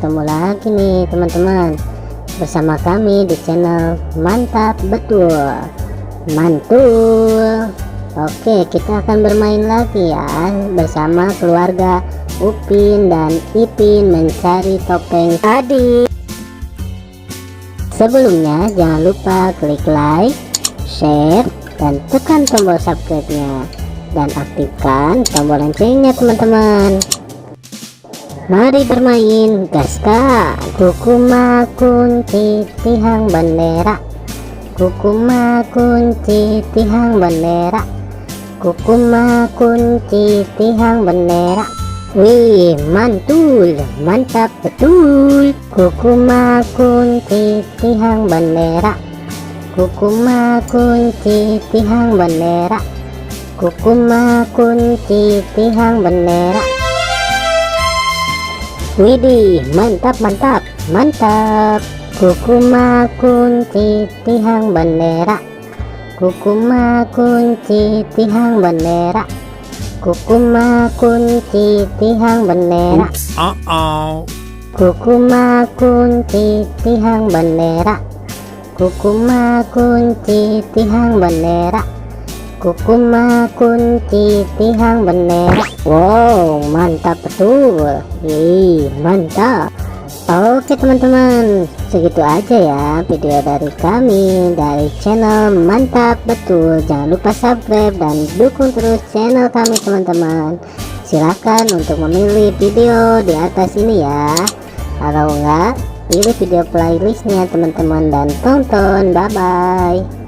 ketemu lagi nih teman-teman bersama kami di channel Mantap Betul Mantul. Oke, kita akan bermain lagi ya bersama keluarga Upin dan Ipin mencari topeng tadi. Sebelumnya jangan lupa klik like, share, dan tekan tombol subscribe-nya dan aktifkan tombol loncengnya teman-teman. Mari bermain, gaska. Kukuma kunci tihang bendera, kukuma kunci tihang bendera, kukuma kunci tihang bendera. Wih, mantul, mantap betul. Kukuma kunci tihang bendera, kukuma kunci tihang bendera, kukuma kunci tihang bendera. Widih, mantap mantap mantap. Kukuma kunci tihang bendera, kukuma kunci tihang bendera, kukuma kunci tihang bendera. Kukuma kunci tihang bendera, kukuma kunci tihang bendera, kukuma kunci tihang bendera. Wow, mantap betul. Mantap. Oke teman-teman, segitu aja ya video dari kami dari channel Mantap Betul. Jangan lupa subscribe dan dukung terus channel kami teman-teman. Silahkan untuk memilih video di atas ini ya. Kalau enggak, pilih video playlistnya teman-teman dan tonton. Bye bye.